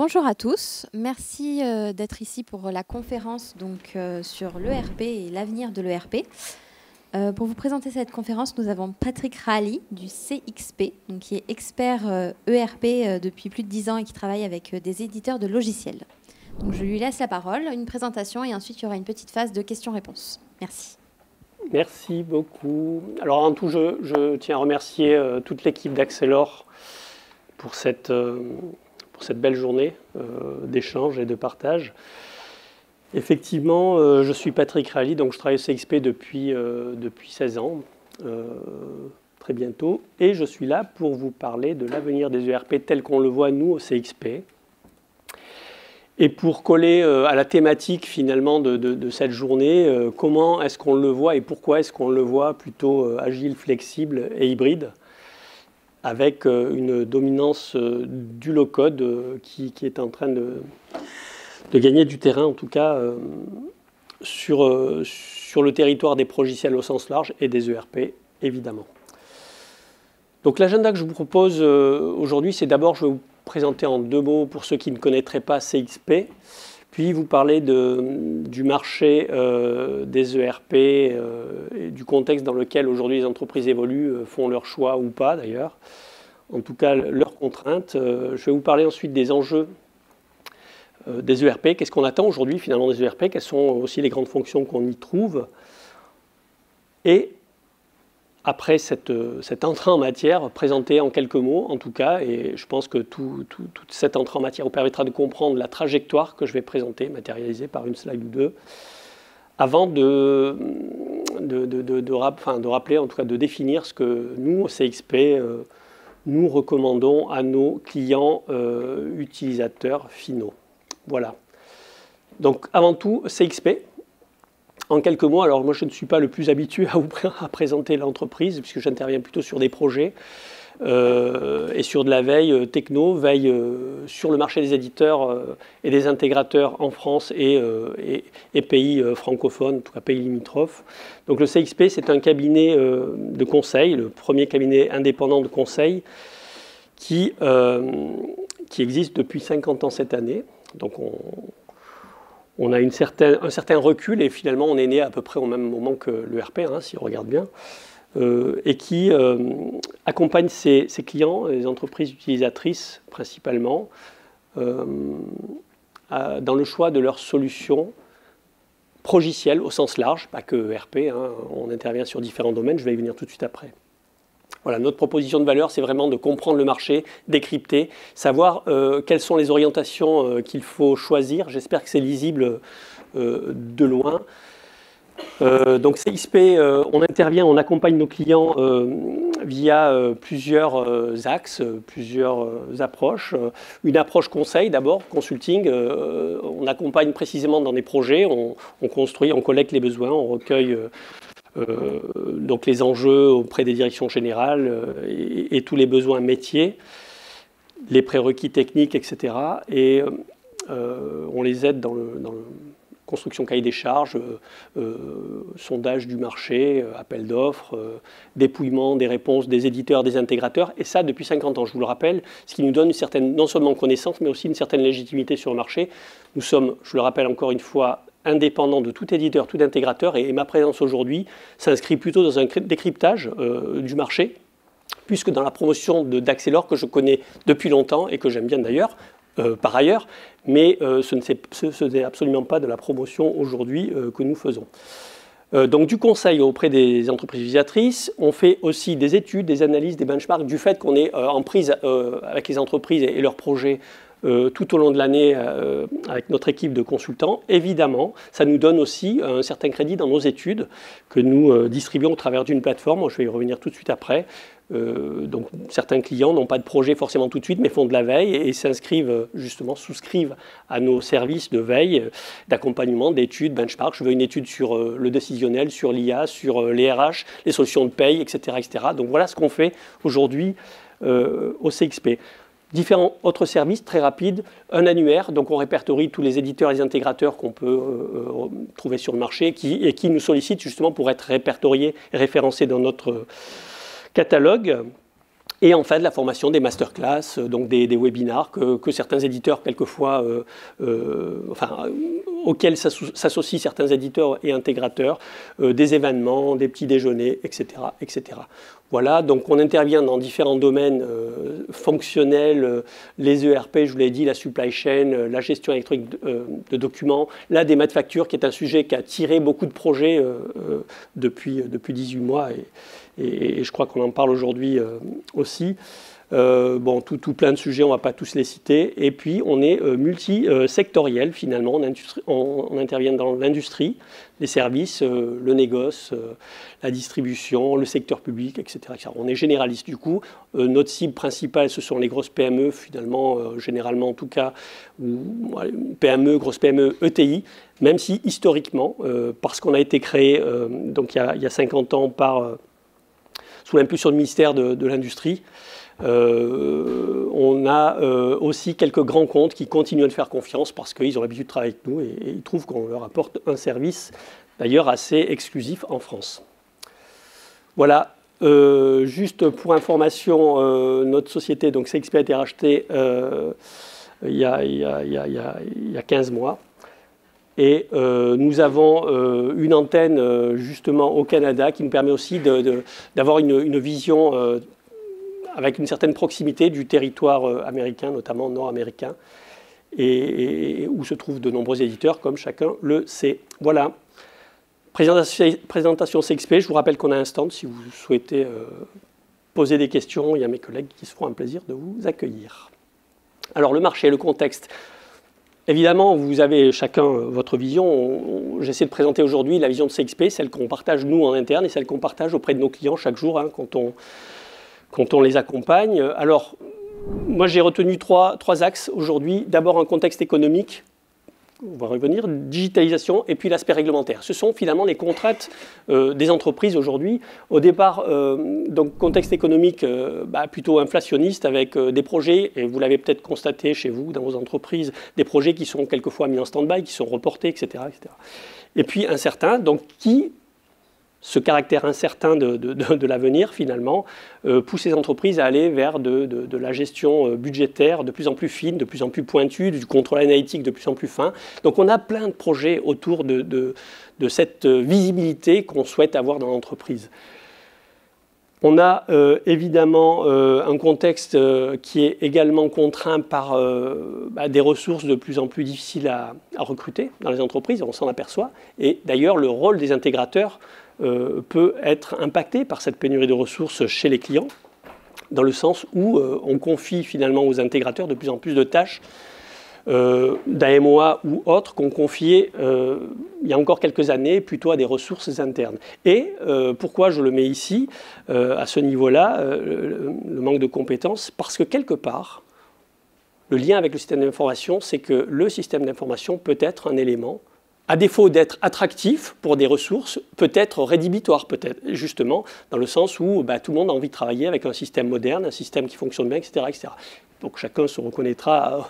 Bonjour à tous, merci d'être ici pour la conférence sur l'ERP et l'avenir de l'ERP. Pour vous présenter cette conférence, nous avons Patrick Rally du CXP, qui est expert ERP depuis plus de 10 ans et qui travaille avec des éditeurs de logiciels. Donc je lui laisse la parole, une présentation et ensuite il y aura une petite phase de questions-réponses. Merci. Merci beaucoup. Alors en tout, je tiens à remercier toute l'équipe d'Accelor pour cette belle journée d'échange et de partage. Effectivement, je suis Patrick Rally, donc je travaille au CXP depuis 16 ans, très bientôt, et je suis là pour vous parler de l'avenir des ERP tel qu'on le voit nous au CXP. Et pour coller à la thématique finalement de cette journée, comment est-ce qu'on le voit et pourquoi est-ce qu'on le voit plutôt agile, flexible et hybride, avec une dominance du low-code qui est en train de gagner du terrain, en tout cas, sur le territoire des progiciels au sens large et des ERP, évidemment. Donc l'agenda que je vous propose aujourd'hui, c'est d'abord, je vais vous présenter en 2 mots pour ceux qui ne connaîtraient pas CXP, puis vous parler du marché des ERP et du contexte dans lequel aujourd'hui les entreprises évoluent, font leur choix ou pas d'ailleurs, en tout cas leurs contraintes. Je vais vous parler ensuite des enjeux des ERP, qu'est-ce qu'on attend aujourd'hui finalement des ERP, quelles sont aussi les grandes fonctions qu'on y trouve. Et après cette entrée en matière, présentée en quelques mots en tout cas, et je pense que toute cette entrée en matière vous permettra de comprendre la trajectoire que je vais présenter, matérialisée par une slide ou 2, avant de rappeler, en tout cas de définir ce que nous, au CXP, nous recommandons à nos clients utilisateurs finaux. Voilà. Donc avant tout, CXP. En quelques mots, alors moi je ne suis pas le plus habitué à présenter l'entreprise, puisque j'interviens plutôt sur des projets et sur de la veille techno, veille sur le marché des éditeurs et des intégrateurs en France et pays francophones, en tout cas pays limitrophes. Donc le CXP, c'est un cabinet de conseil, le premier cabinet indépendant de conseil qui existe depuis 50 ans cette année. Donc on a un certain recul et finalement on est né à peu près au même moment que l'ERP, si on regarde bien, et qui accompagne ses clients, les entreprises utilisatrices principalement, dans le choix de leurs solutions progicielles au sens large, pas que ERP, on intervient sur différents domaines, je vais y venir tout de suite après. Voilà, notre proposition de valeur, c'est vraiment de comprendre le marché, décrypter, savoir quelles sont les orientations qu'il faut choisir. J'espère que c'est lisible de loin. Donc CXP, on intervient, on accompagne nos clients via plusieurs axes, plusieurs approches. Une approche conseil d'abord, consulting. On accompagne précisément dans des projets, on construit, on collecte les besoins, on recueille donc les enjeux auprès des directions générales et tous les besoins métiers, les prérequis techniques, etc. Et on les aide dans le construction cahier des charges, sondage du marché, appel d'offres, dépouillement des réponses des éditeurs, des intégrateurs, et ça depuis 50 ans, je vous le rappelle, ce qui nous donne une certaine, non seulement connaissance, mais aussi une certaine légitimité sur le marché. Nous sommes, je le rappelle encore une fois, indépendant de tout éditeur, tout intégrateur, et ma présence aujourd'hui s'inscrit plutôt dans un décryptage du marché, puisque dans la promotion d'Accelor, que je connais depuis longtemps et que j'aime bien d'ailleurs, par ailleurs, mais ce n'est absolument pas de la promotion aujourd'hui que nous faisons. Donc du conseil auprès des entreprises utilisatrices, on fait aussi des études, des analyses, des benchmarks, du fait qu'on est en prise avec les entreprises et leurs projets tout au long de l'année avec notre équipe de consultants. Évidemment, ça nous donne aussi un certain crédit dans nos études que nous distribuons au travers d'une plateforme. Je vais y revenir tout de suite après. Donc certains clients n'ont pas de projet forcément tout de suite, mais font de la veille et s'inscrivent justement, souscrivent à nos services de veille, d'accompagnement, d'études, benchmark. Je veux une étude sur le décisionnel, sur l'IA, sur les RH, les solutions de paye, etc., etc. Donc voilà ce qu'on fait aujourd'hui au CXP. Différents autres services très rapides, un annuaire, donc on répertorie tous les éditeurs et les intégrateurs qu'on peut trouver sur le marché et qui nous sollicitent justement pour être répertoriés et référencés dans notre catalogue. Et enfin, de la formation, des masterclass, donc des webinars que certains éditeurs, quelquefois, auxquels s'associent certains éditeurs et intégrateurs, des événements, des petits déjeuners, etc., etc. Voilà, donc on intervient dans différents domaines fonctionnels, les ERP, je vous l'ai dit, la supply chain, la gestion électronique de documents, là des maths factures, qui est un sujet qui a tiré beaucoup de projets depuis 18 mois, et je crois qu'on en parle aujourd'hui aussi. Bon, tout plein de sujets, on ne va pas tous les citer. Et puis, on est multi-sectoriel, finalement. On intervient dans l'industrie, les services, le négoce, la distribution, le secteur public, etc., etc. On est généraliste, du coup. Notre cible principale, ce sont les grosses PME, finalement, généralement, en tout cas, PME, grosses PME, ETI, même si, historiquement, parce qu'on a été créé donc il y a 50 ans sous l'impulsion du ministère de l'Industrie, on a aussi quelques grands comptes qui continuent à nous faire confiance parce qu'ils ont l'habitude de travailler avec nous et ils trouvent qu'on leur apporte un service d'ailleurs assez exclusif en France. Voilà, juste pour information, notre société, donc CXP, a été rachetée il y a 15 mois. Et nous avons une antenne justement au Canada qui nous permet aussi d'avoir une vision avec une certaine proximité du territoire américain, notamment nord-américain, et où se trouvent de nombreux éditeurs, comme chacun le sait. Voilà. Présentation CXP, je vous rappelle qu'on a un stand, si vous souhaitez poser des questions, il y a mes collègues qui se feront un plaisir de vous accueillir. Alors le marché, le contexte. Évidemment, vous avez chacun votre vision. J'essaie de présenter aujourd'hui la vision de CXP, celle qu'on partage nous en interne et celle qu'on partage auprès de nos clients chaque jour quand on les accompagne. Alors, moi j'ai retenu trois axes aujourd'hui. D'abord un contexte économique, on va revenir, digitalisation et puis l'aspect réglementaire. Ce sont finalement les contraintes des entreprises aujourd'hui. Au départ, donc contexte économique plutôt inflationniste avec des projets, et vous l'avez peut-être constaté chez vous, dans vos entreprises, des projets qui sont quelquefois mis en stand-by, qui sont reportés, etc., etc. Et puis incertain, donc ce caractère incertain de l'avenir, finalement, pousse les entreprises à aller vers de la gestion budgétaire de plus en plus fine, de plus en plus pointue, du contrôle analytique de plus en plus fin. Donc on a plein de projets autour de cette visibilité qu'on souhaite avoir dans l'entreprise. On a évidemment un contexte qui est également contraint par des ressources de plus en plus difficiles à recruter dans les entreprises, on s'en aperçoit. Et d'ailleurs, le rôle des intégrateurs peut être impacté par cette pénurie de ressources chez les clients, dans le sens où on confie finalement aux intégrateurs de plus en plus de tâches d'AMOA ou autres qu'on confiait il y a encore quelques années plutôt à des ressources internes. Et pourquoi je le mets ici, à ce niveau-là, le manque de compétences? Parce que quelque part, le lien avec le système d'information, c'est que le système d'information peut être un élément, à défaut d'être attractif pour des ressources, peut être rédhibitoire, peut-être, justement, dans le sens où tout le monde a envie de travailler avec un système moderne, un système qui fonctionne bien, etc., etc. Donc chacun se reconnaîtra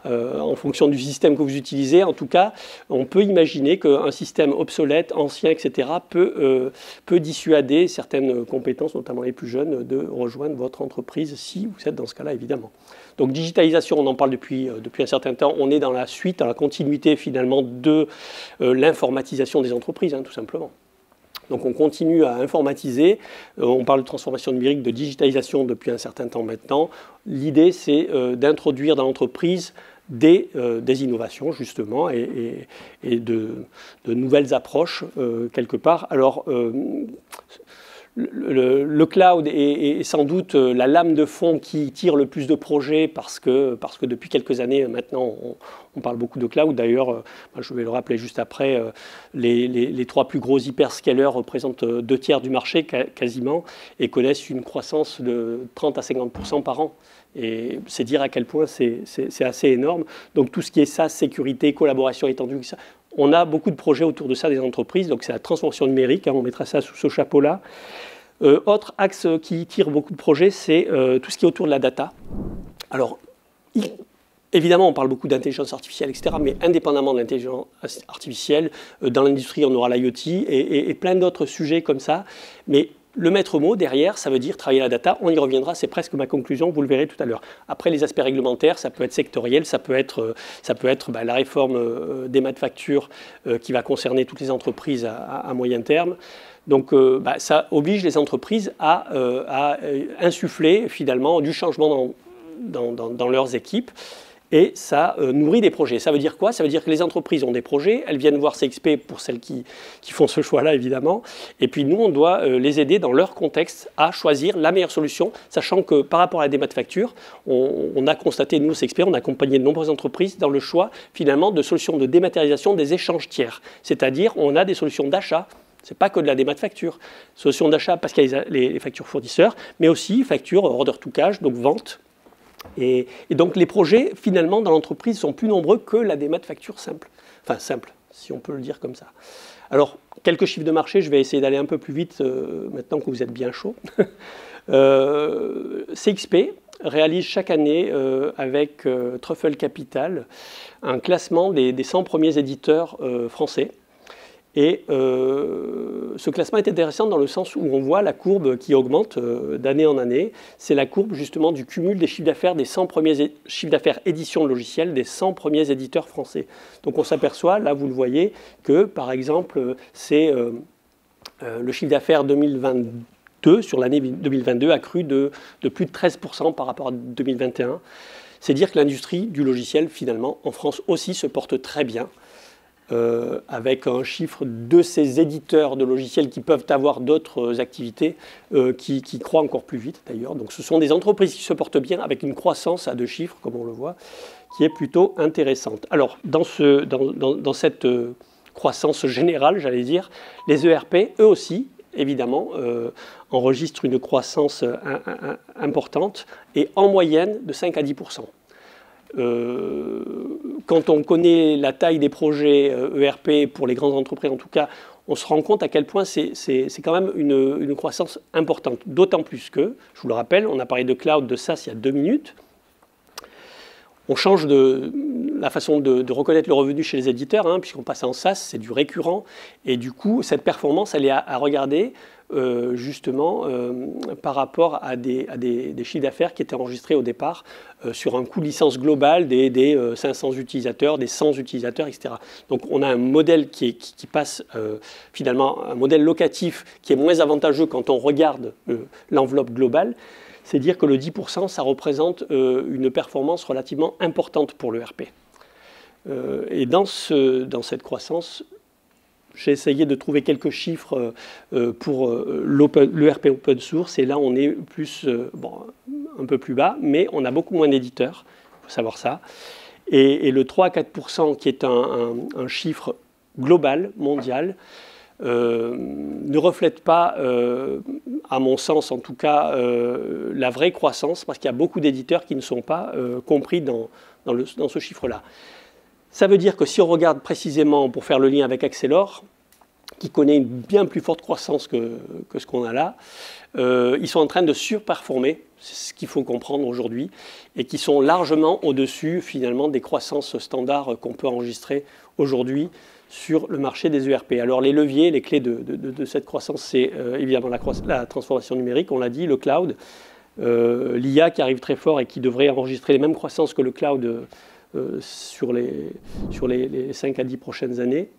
en fonction du système que vous utilisez. En tout cas, on peut imaginer qu'un système obsolète, ancien, etc., peut dissuader certaines compétences, notamment les plus jeunes, de rejoindre votre entreprise, si vous êtes dans ce cas-là, évidemment. Donc digitalisation, on en parle depuis un certain temps. On est dans la suite, dans la continuité finalement de l'informatisation des entreprises, tout simplement. Donc on continue à informatiser, on parle de transformation numérique, de digitalisation depuis un certain temps maintenant. L'idée, c'est d'introduire dans l'entreprise des innovations, justement, et de nouvelles approches, quelque part. Alors, le cloud est sans doute la lame de fond qui tire le plus de projets parce que depuis quelques années maintenant on parle beaucoup de cloud. D'ailleurs, je vais le rappeler juste après, les trois plus gros hyperscalers représentent 2/3 du marché quasiment et connaissent une croissance de 30 à 50% par an. Et c'est dire à quel point c'est assez énorme. Donc tout ce qui est SaaS, sécurité, collaboration étendue, ça, on a beaucoup de projets autour de ça des entreprises. Donc c'est la transformation numérique, on mettra ça sous ce chapeau-là. Autre axe qui tire beaucoup de projets, c'est tout ce qui est autour de la data. Alors, évidemment, on parle beaucoup d'intelligence artificielle, etc., mais indépendamment de l'intelligence artificielle, dans l'industrie, on aura l'IoT et plein d'autres sujets comme ça. Mais le maître mot derrière, ça veut dire travailler la data. On y reviendra, c'est presque ma conclusion, vous le verrez tout à l'heure. Après, les aspects réglementaires, ça peut être sectoriel, ça peut être la réforme des manufactures qui va concerner toutes les entreprises à moyen terme. Donc ça oblige les entreprises à insuffler finalement du changement dans leurs équipes. Et ça nourrit des projets. Ça veut dire quoi? Ça veut dire que les entreprises ont des projets, elles viennent voir CXP pour celles qui font ce choix-là, évidemment. Et puis nous, on doit les aider dans leur contexte à choisir la meilleure solution, sachant que par rapport à la démat-facture, on a constaté, nous, CXP, on a accompagné de nombreuses entreprises dans le choix, finalement, de solutions de dématérialisation des échanges tiers. C'est-à-dire, on a des solutions d'achat. Ce n'est pas que de la démat-facture. Solutions d'achat parce qu'il y a les factures fournisseurs, mais aussi factures order to cash, donc vente. Et donc les projets, finalement, dans l'entreprise sont plus nombreux que la démat-facture simple. Enfin, simple, si on peut le dire comme ça. Alors, quelques chiffres de marché, je vais essayer d'aller un peu plus vite maintenant que vous êtes bien chaud. CXP réalise chaque année avec Truffle Capital un classement des 100 premiers éditeurs français. Et ce classement est intéressant dans le sens où on voit la courbe qui augmente d'année en année. C'est la courbe justement du cumul des chiffres d'affaires des 100 premiers chiffres d'affaires éditions de logiciels des 100 premiers éditeurs français. Donc on s'aperçoit, là vous le voyez, que par exemple c'est le chiffre d'affaires 2022 sur l'année 2022 a cru de plus de 13% par rapport à 2021. C'est dire que l'industrie du logiciel finalement en France aussi se porte très bien. Avec un chiffre de ces éditeurs de logiciels qui peuvent avoir d'autres activités qui croît encore plus vite d'ailleurs. Donc ce sont des entreprises qui se portent bien avec une croissance à 2 chiffres, comme on le voit, qui est plutôt intéressante. Alors dans cette croissance générale, j'allais dire, les ERP, eux aussi, évidemment, enregistrent une croissance importante et en moyenne de 5 à 10%. Quand on connaît la taille des projets ERP pour les grandes entreprises en tout cas, on se rend compte à quel point c'est quand même une croissance importante. D'autant plus que, je vous le rappelle, on a parlé de cloud, de SaaS il y a 2 minutes. On change la façon de reconnaître le revenu chez les éditeurs, hein, puisqu'on passe en SaaS, c'est du récurrent. Et du coup, cette performance, elle est à regarder justement par rapport à des chiffres d'affaires qui étaient enregistrés au départ sur un coût de licence global des 500 utilisateurs, des 100 utilisateurs, etc. Donc on a un modèle qui passe finalement, un modèle locatif qui est moins avantageux quand on regarde l'enveloppe globale. C'est dire que le 10%, ça représente une performance relativement importante pour l'ERP. Et dans cette croissance, j'ai essayé de trouver quelques chiffres pour l'ERP open source. Et là, on est plus, un peu plus bas, mais on a beaucoup moins d'éditeurs, il faut savoir ça. Et le 3 à 4%, qui est un chiffre global, mondial, ne reflète pas, à mon sens en tout cas, la vraie croissance, parce qu'il y a beaucoup d'éditeurs qui ne sont pas compris dans ce chiffre-là. Ça veut dire que si on regarde précisément, pour faire le lien avec Accelor, qui connaît une bien plus forte croissance que ce qu'on a là, ils sont en train de surperformer, c'est ce qu'il faut comprendre aujourd'hui, et qui sont largement au-dessus finalement des croissances standards qu'on peut enregistrer aujourd'hui sur le marché des ERP. Alors les leviers, les clés de cette croissance, c'est évidemment la transformation numérique, on l'a dit, le cloud, l'IA qui arrive très fort et qui devrait enregistrer les mêmes croissances que le cloud sur les 5 à 10 prochaines années.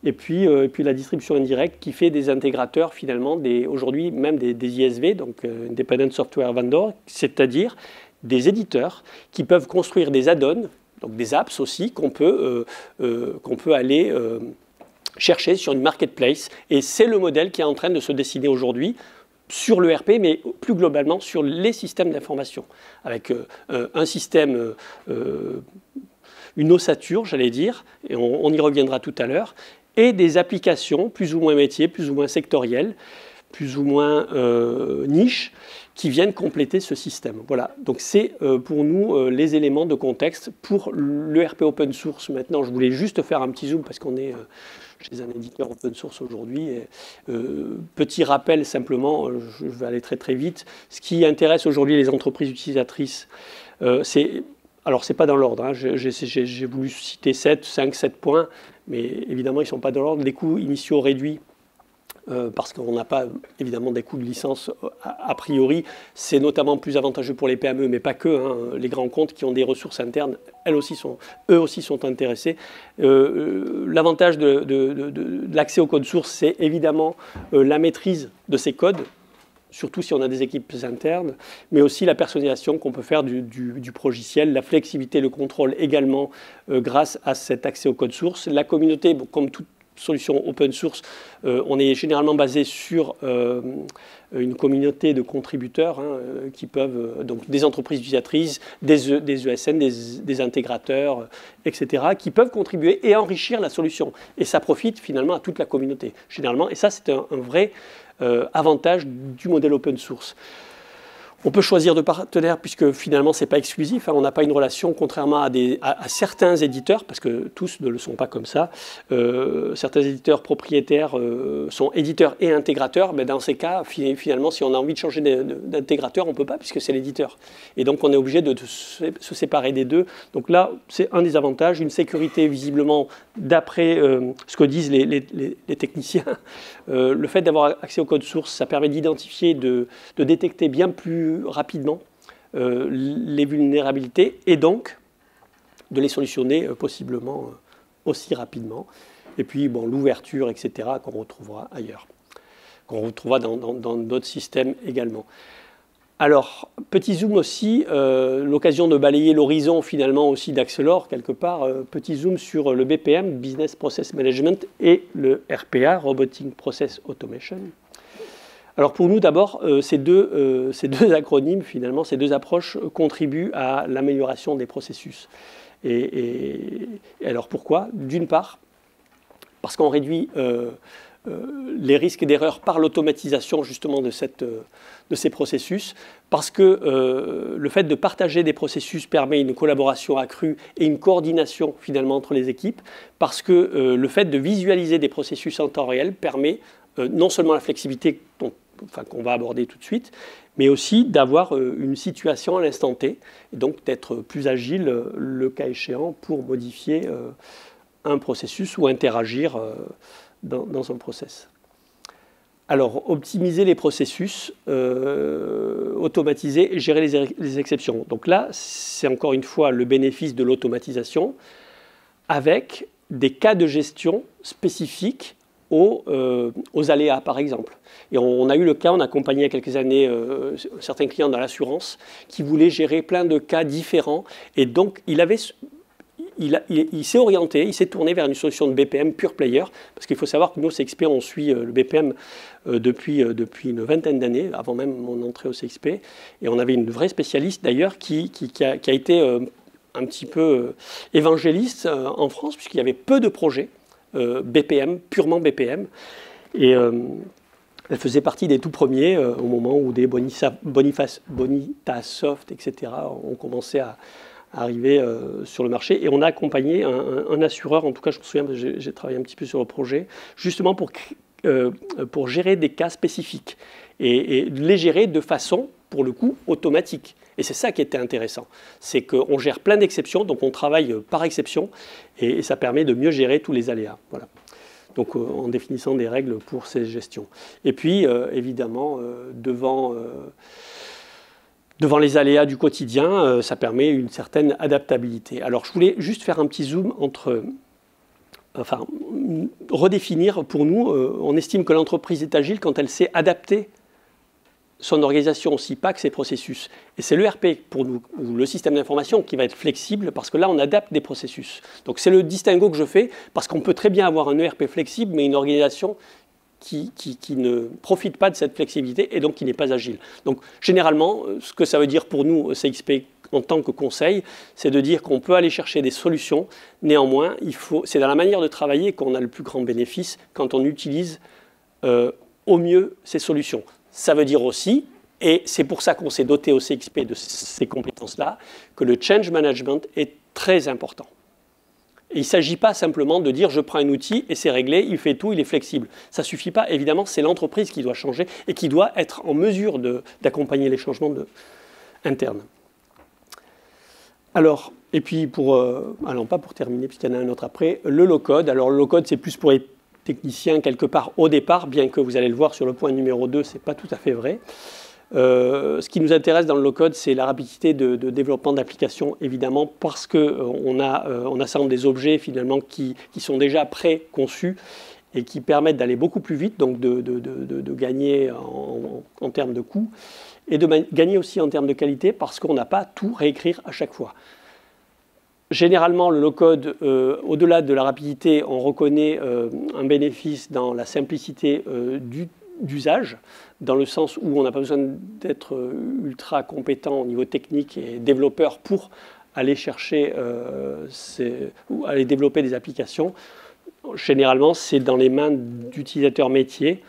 Et puis la distribution indirecte qui fait des intégrateurs finalement, aujourd'hui même des ISV, donc Independent Software Vendor, c'est-à-dire des éditeurs qui peuvent construire des add-ons, donc des apps aussi qu'on peut aller chercher sur une marketplace. Et c'est le modèle qui est en train de se dessiner aujourd'hui sur l'ERP, mais plus globalement sur les systèmes d'information, avec un système, une ossature, j'allais dire, et on y reviendra tout à l'heure, et des applications plus ou moins métiers, plus ou moins sectorielles, plus ou moins niches, qui viennent compléter ce système. Voilà, donc c'est pour nous les éléments de contexte pour l'ERP open source. Maintenant, je voulais juste faire un petit zoom parce qu'on est chez un éditeur open source aujourd'hui. Petit rappel simplement, je vais aller très très vite. Ce qui intéresse aujourd'hui les entreprises utilisatrices, alors c'est pas dans l'ordre, hein, j'ai voulu citer 7 points, mais évidemment ils ne sont pas dans l'ordre. Les coûts initiaux réduits parce qu'on n'a pas évidemment des coûts de licence a priori. C'est notamment plus avantageux pour les PME, mais pas que. Hein. Les grands comptes qui ont des ressources internes, eux aussi sont intéressés. L'avantage de l'accès au code source, c'est évidemment la maîtrise de ces codes, surtout si on a des équipes internes, mais aussi la personnalisation qu'on peut faire du progiciel, la flexibilité, le contrôle également grâce à cet accès au code source. La communauté, comme toute solution open source, on est généralement basé sur une communauté de contributeurs qui peuvent, donc des entreprises utilisatrices, des ESN, des intégrateurs, etc., qui peuvent contribuer et enrichir la solution. Et ça profite finalement à toute la communauté, généralement. Et ça, c'est un vrai avantage du modèle open source. On peut choisir de partenaires puisque finalement ce n'est pas exclusif. Hein, on n'a pas une relation, contrairement à certains éditeurs, parce que tous ne le sont pas comme ça. Certains éditeurs propriétaires sont éditeurs et intégrateurs. Mais dans ces cas, finalement, si on a envie de changer d'intégrateur, on ne peut pas puisque c'est l'éditeur. Et donc on est obligé de se séparer des deux. Donc là, c'est un des avantages. Une sécurité visiblement, d'après ce que disent les techniciens, le fait d'avoir accès au code source, ça permet d'identifier, de détecter bien plus rapidement les vulnérabilités et donc de les solutionner possiblement aussi rapidement. Et puis bon, l'ouverture, etc., qu'on retrouvera ailleurs, qu'on retrouvera dans d'autres systèmes également. Alors, petit zoom aussi, l'occasion de balayer l'horizon finalement aussi d'Axelor quelque part, petit zoom sur le BPM, Business Process Management, et le RPA, Robotic Process Automation. Alors pour nous d'abord, ces deux acronymes finalement, ces deux approches contribuent à l'amélioration des processus. Et alors pourquoi? D'une part, parce qu'on réduit les risques d'erreur par l'automatisation justement de ces processus, parce que le fait de partager des processus permet une collaboration accrue et une coordination finalement entre les équipes, parce que le fait de visualiser des processus en temps réel permet non seulement la flexibilité qu'on va aborder tout de suite, mais aussi d'avoir une situation à l'instant T, et donc d'être plus agile le cas échéant pour modifier un processus ou interagir dans un process. Alors, optimiser les processus, automatiser et gérer les exceptions. Donc là, c'est encore une fois le bénéfice de l'automatisation avec des cas de gestion spécifiques aux aléas, par exemple. Et on a eu le cas, on a accompagné il y a quelques années certains clients dans l'assurance qui voulaient gérer plein de cas différents. Et donc, il s'est orienté, il s'est tourné vers une solution de BPM pure player, parce qu'il faut savoir que nous, au CXP, on suit le BPM depuis une vingtaine d'années, avant même mon entrée au CXP. Et on avait une vraie spécialiste, d'ailleurs, qui a été un petit peu évangéliste en France, puisqu'il y avait peu de projets BPM, purement BPM. Et elle faisait partie des tout premiers au moment où des Bonitasoft, etc. ont commencé à arriver sur le marché. Et on a accompagné un assureur, en tout cas je me souviens, j'ai travaillé un petit peu sur le projet, justement pour gérer des cas spécifiques et les gérer de façon, pour le coup, automatique. Et c'est ça qui était intéressant. C'est qu'on gère plein d'exceptions, donc on travaille par exception, et ça permet de mieux gérer tous les aléas. Voilà. Donc en définissant des règles pour ces gestions. Et puis, évidemment, devant les aléas du quotidien, ça permet une certaine adaptabilité. Alors je voulais juste faire un petit zoom redéfinir pour nous, on estime que l'entreprise est agile quand elle sait adapter son organisation aussi, pas que ses processus. Et c'est l'ERP pour nous, ou le système d'information, qui va être flexible, parce que là, on adapte des processus. Donc c'est le distinguo que je fais, parce qu'on peut très bien avoir un ERP flexible, mais une organisation qui ne profite pas de cette flexibilité et donc qui n'est pas agile. Donc généralement, ce que ça veut dire pour nous, au CXP, en tant que conseil, c'est de dire qu'on peut aller chercher des solutions. Néanmoins, c'est dans la manière de travailler qu'on a le plus grand bénéfice quand on utilise au mieux ces solutions. Ça veut dire aussi, et c'est pour ça qu'on s'est doté au CXP de ces compétences-là, que le change management est très important. Et il ne s'agit pas simplement de dire je prends un outil et c'est réglé, il fait tout, il est flexible. Ça ne suffit pas, évidemment, c'est l'entreprise qui doit changer et qui doit être en mesure d'accompagner les changements internes. Alors, et puis pas pour terminer, puisqu'il y en a un autre après, le low-code. Alors le low-code, c'est plus pour technicien quelque part au départ, bien que vous allez le voir sur le point numéro 2, ce n'est pas tout à fait vrai. Ce qui nous intéresse dans le low-code, c'est la rapidité de développement d'applications, évidemment, parce qu'on assemble des objets finalement qui sont déjà pré-conçus et qui permettent d'aller beaucoup plus vite, donc de gagner en termes de coût, et de gagner aussi en termes de qualité, parce qu'on n'a pas à tout réécrire à chaque fois. Généralement, le low-code, au-delà de la rapidité, on reconnaît un bénéfice dans la simplicité d'usage, dans le sens où on n'a pas besoin d'être ultra compétent au niveau technique et développeur pour aller chercher, ou aller développer des applications. Généralement, c'est dans les mains d'utilisateurs métiers.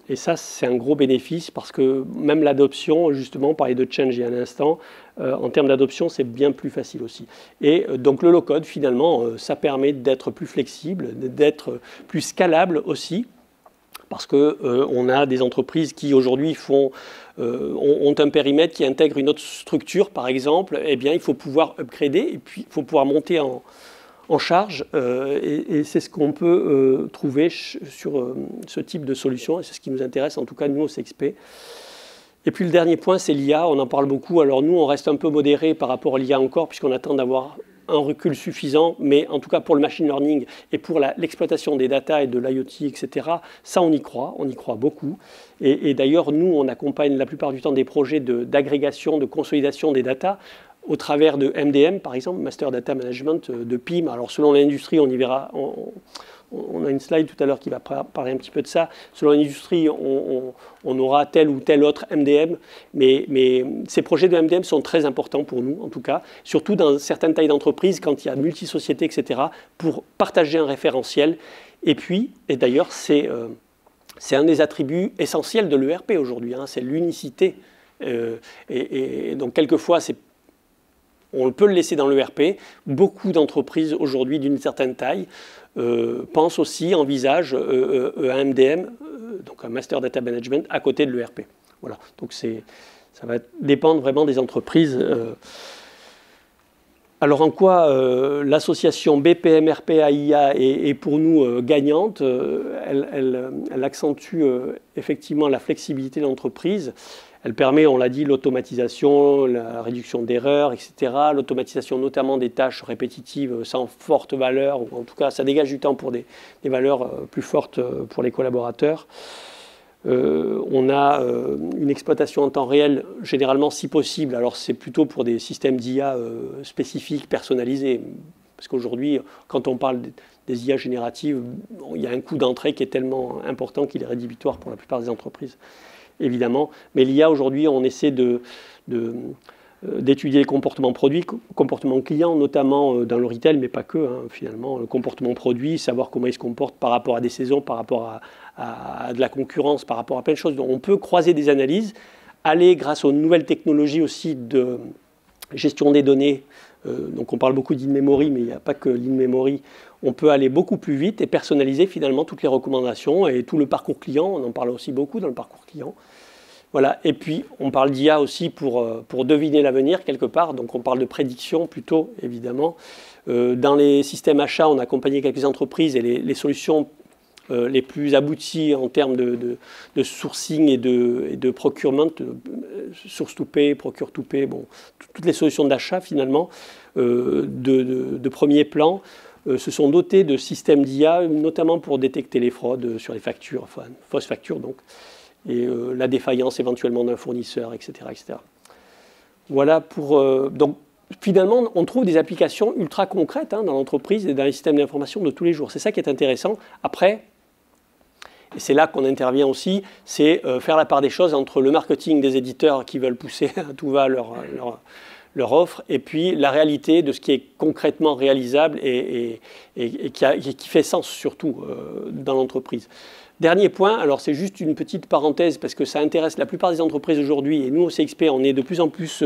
Et ça, c'est un gros bénéfice parce que même l'adoption, justement, on parlait de change il y a un instant, en termes d'adoption, c'est bien plus facile aussi. Et donc le low-code, finalement, ça permet d'être plus flexible, d'être plus scalable aussi, parce qu'on a des entreprises qui aujourd'hui ont un périmètre qui intègre une autre structure, par exemple. Eh bien, il faut pouvoir upgrader et puis il faut pouvoir monter en charge, et c'est ce qu'on peut trouver sur ce type de solution, et c'est ce qui nous intéresse, en tout cas nous au CXP. Et puis le dernier point, c'est l'IA, on en parle beaucoup. Alors nous, on reste un peu modéré par rapport à l'IA encore, puisqu'on attend d'avoir un recul suffisant, mais en tout cas pour le machine learning et pour l'exploitation des data et de l'IoT, etc., ça on y croit beaucoup. Et d'ailleurs, nous, on accompagne la plupart du temps des projets d'agrégation, de consolidation des data, au travers de MDM, par exemple, Master Data Management, de PIM. Alors, selon l'industrie, on y verra, on a une slide tout à l'heure qui va parler un petit peu de ça. Selon l'industrie, on aura tel ou tel autre MDM, mais ces projets de MDM sont très importants pour nous, en tout cas, surtout dans certaines tailles d'entreprise, quand il y a multi-sociétés, etc., pour partager un référentiel. Et puis, et d'ailleurs, c'est un des attributs essentiels de l'ERP aujourd'hui, hein, c'est l'unicité. Et donc, quelquefois, on peut le laisser dans l'ERP. Beaucoup d'entreprises aujourd'hui d'une certaine taille pensent aussi, envisagent un MDM, donc un Master Data Management, à côté de l'ERP. Voilà. Donc ça va dépendre vraiment des entreprises. Alors en quoi l'association BPM, RPA, IA est pour nous gagnante? Elle accentue effectivement la flexibilité de l'entreprise. Elle permet, on l'a dit, l'automatisation, la réduction d'erreurs, etc. L'automatisation notamment des tâches répétitives sans forte valeur, ou en tout cas ça dégage du temps pour des valeurs plus fortes pour les collaborateurs. On a une exploitation en temps réel, généralement si possible. Alors c'est plutôt pour des systèmes d'IA spécifiques, personnalisés. Parce qu'aujourd'hui, quand on parle des IA génératives, il y a un coût d'entrée qui est tellement important qu'il est rédhibitoire pour la plupart des entreprises, évidemment. Mais l'IA, aujourd'hui, on essaie d'étudier les comportements produits, comportements clients, notamment dans le retail, mais pas que, hein, finalement. Le comportement produit, savoir comment il se comporte par rapport à des saisons, par rapport à de la concurrence, par rapport à plein de choses. Donc, on peut croiser des analyses, aller grâce aux nouvelles technologies aussi de gestion des données. Donc on parle beaucoup d'in-memory, mais il n'y a pas que l'in-memory. On peut aller beaucoup plus vite et personnaliser finalement toutes les recommandations et tout le parcours client. On en parle aussi beaucoup dans le parcours client. Voilà. Et puis on parle d'IA aussi pour deviner l'avenir quelque part. Donc on parle de prédiction plutôt, évidemment. Dans les systèmes achats, on a accompagné quelques entreprises et les solutions les plus abouties en termes de sourcing et de procurement, source to pay, procure to pay, bon, toutes les solutions d'achat finalement de premier plan se sont dotées de systèmes d'IA, notamment pour détecter les fraudes sur les factures, enfin fausses factures donc, et la défaillance éventuellement d'un fournisseur, etc., etc. Voilà pour donc. Finalement, on trouve des applications ultra concrètes dans l'entreprise et dans les systèmes d'information de tous les jours. C'est ça qui est intéressant. Après, et c'est là qu'on intervient aussi, c'est faire la part des choses entre le marketing des éditeurs qui veulent pousser à tout va leur offre et puis la réalité de ce qui est concrètement réalisable et qui fait sens surtout dans l'entreprise. Dernier point, alors c'est juste une petite parenthèse parce que ça intéresse la plupart des entreprises aujourd'hui et nous au CXP on est de plus en plus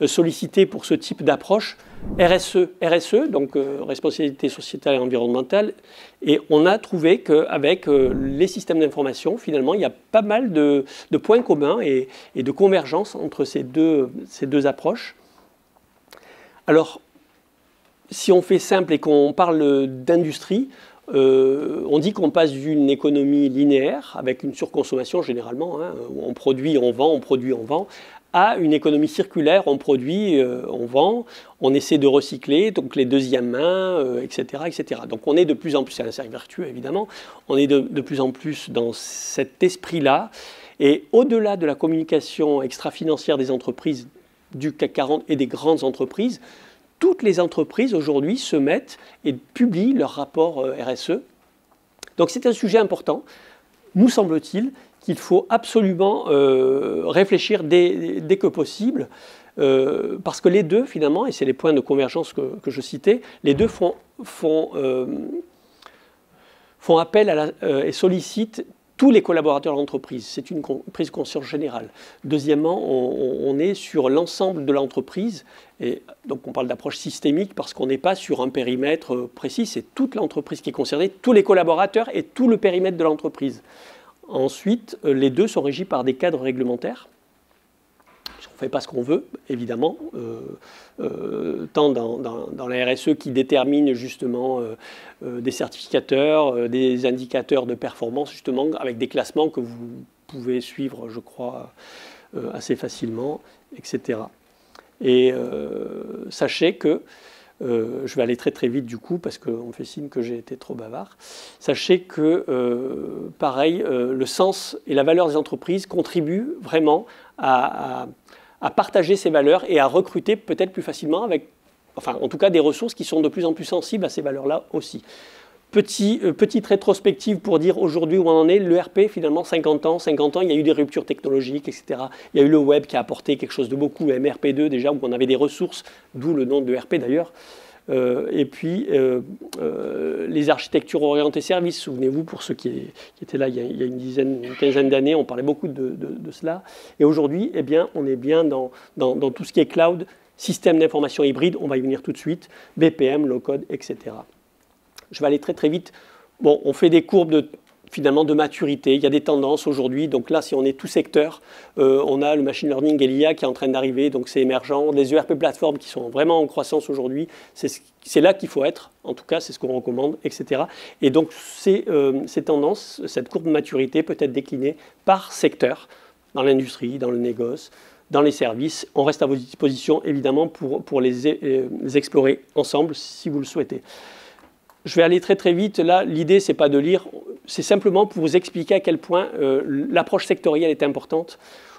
sollicités pour ce type d'approche. RSE, donc responsabilité sociétale et environnementale, et on a trouvé qu'avec les systèmes d'information, finalement, il y a pas mal de points communs et de convergence entre ces deux approches. Alors, si on fait simple et qu'on parle d'industrie, On dit qu'on passe d'une économie linéaire, avec une surconsommation généralement, hein, où on produit, on vend, on produit, on vend, à une économie circulaire, on produit, on vend, on essaie de recycler, donc les deuxièmes mains, etc., etc. Donc on est de plus en plus, c'est un cercle vertueux évidemment, on est de plus en plus dans cet esprit-là. Et au-delà de la communication extra-financière des entreprises du CAC 40 et des grandes entreprises, toutes les entreprises aujourd'hui se mettent et publient leur rapport RSE. Donc c'est un sujet important, nous semble-t-il, qu'il faut absolument réfléchir dès que possible, parce que les deux, finalement, et c'est les points de convergence que je citais, les deux font appel et sollicitent tous les collaborateurs de l'entreprise. C'est une prise de conscience générale. Deuxièmement, on est sur l'ensemble de l'entreprise, et donc on parle d'approche systémique parce qu'on n'est pas sur un périmètre précis, c'est toute l'entreprise qui est concernée, tous les collaborateurs et tout le périmètre de l'entreprise. Ensuite, les deux sont régis par des cadres réglementaires. On ne fait pas ce qu'on veut, évidemment, tant dans la RSE qui détermine justement des certificateurs, des indicateurs de performance, justement, avec des classements que vous pouvez suivre, je crois, assez facilement, etc. Et sachez que je vais aller très très vite du coup parce qu'on me fait signe que j'ai été trop bavard. Sachez que, pareil, le sens et la valeur des entreprises contribuent vraiment à partager ces valeurs et à recruter peut-être plus facilement avec, enfin en tout cas des ressources qui sont de plus en plus sensibles à ces valeurs-là aussi. Petite rétrospective pour dire aujourd'hui où on en est, l'ERP finalement 50 ans, il y a eu des ruptures technologiques, etc. Il y a eu le web qui a apporté quelque chose de beaucoup, MRP2 déjà, où on avait des ressources, d'où le nom de l'ERP d'ailleurs. Et puis les architectures orientées services, souvenez-vous pour ceux qui étaient là il y a une quinzaine d'années, on parlait beaucoup de cela. Et aujourd'hui, eh bien, on est bien dans tout ce qui est cloud, système d'information hybride, on va y venir tout de suite, BPM, low-code, etc. Je vais aller très très vite. Bon, on fait des courbes finalement de maturité. Il y a des tendances aujourd'hui. Donc là, si on est tout secteur, on a le machine learning et l'IA qui est en train d'arriver. Donc c'est émergent. Des ERP plateformes qui sont vraiment en croissance aujourd'hui. C'est là qu'il faut être. En tout cas, c'est ce qu'on recommande, etc. Et donc ces tendances, cette courbe de maturité peut être déclinée par secteur, dans l'industrie, dans le négoce, dans les services. On reste à vos dispositions, évidemment, pour les explorer ensemble, si vous le souhaitez. Je vais aller très très vite. Là, l'idée, ce n'est pas de lire, c'est simplement pour vous expliquer à quel point l'approche sectorielle est importante.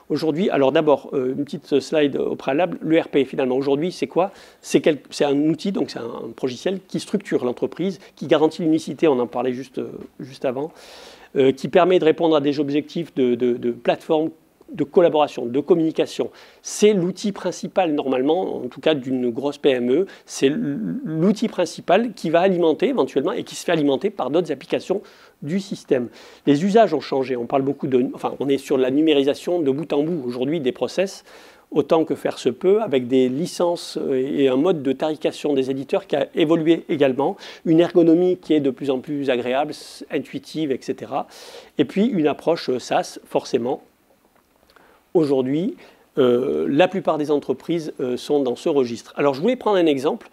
Aujourd'hui, alors d'abord, une petite slide au préalable, l'ERP finalement, aujourd'hui, c'est quoi? C'est un outil, donc c'est un logiciel qui structure l'entreprise, qui garantit l'unicité, on en parlait juste avant, qui permet de répondre à des objectifs de plateforme, de collaboration, de communication. C'est l'outil principal normalement, en tout cas d'une grosse PME, c'est l'outil principal qui va alimenter éventuellement et qui se fait alimenter par d'autres applications du système. Les usages ont changé, on parle beaucoup on est sur la numérisation de bout en bout aujourd'hui des process, autant que faire se peut, avec des licences et un mode de tarification des éditeurs qui a évolué également, une ergonomie qui est de plus en plus agréable, intuitive, etc. Et puis une approche SaaS, forcément. Aujourd'hui, la plupart des entreprises sont dans ce registre. Alors, je voulais prendre un exemple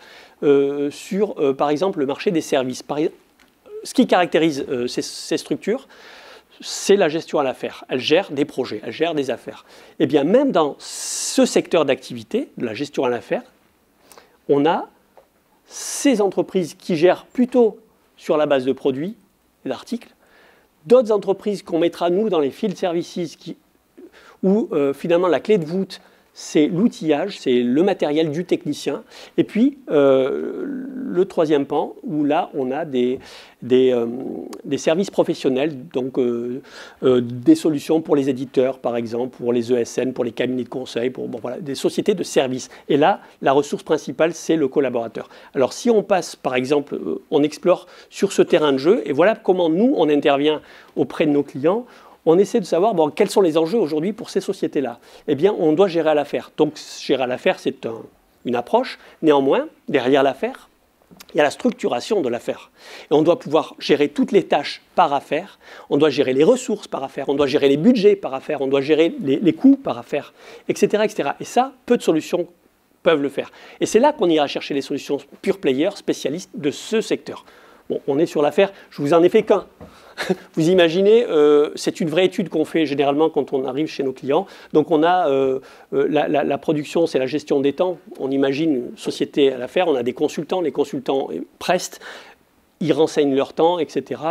sur, par exemple, le marché des services. Ce qui caractérise ces structures, c'est la gestion à l'affaire. Elles gèrent des projets, elles gèrent des affaires. Et bien, même dans ce secteur d'activité, de la gestion à l'affaire, on a ces entreprises qui gèrent plutôt sur la base de produits et d'articles, d'autres entreprises qu'on mettra, nous, dans les field services où finalement la clé de voûte, c'est l'outillage, c'est le matériel du technicien. Et puis, le troisième pan, où là, on a des services professionnels, donc des solutions pour les éditeurs, par exemple, pour les ESN, pour les cabinets de conseil, voilà, des sociétés de services. Et là, la ressource principale, c'est le collaborateur. Alors, si on passe, par exemple, on explore sur ce terrain de jeu, et voilà comment nous, on intervient auprès de nos clients. On essaie de savoir quels sont les enjeux aujourd'hui pour ces sociétés-là. Eh bien, on doit gérer à l'affaire. Donc, gérer à l'affaire, c'est une approche. Néanmoins, derrière l'affaire, il y a la structuration de l'affaire. Et on doit pouvoir gérer toutes les tâches par affaire. On doit gérer les ressources par affaire. On doit gérer les budgets par affaire. On doit gérer les coûts par affaire, etc., etc. Et ça, peu de solutions peuvent le faire. Et c'est là qu'on ira chercher les solutions pure player, spécialistes de ce secteur. Bon, on est sur l'affaire, je vous en ai fait qu'un. Vous imaginez, c'est une vraie étude qu'on fait généralement quand on arrive chez nos clients. Donc on a la production, c'est la gestion des temps. On imagine une société à l'affaire, on a des consultants, les consultants prestent, ils renseignent leur temps, etc.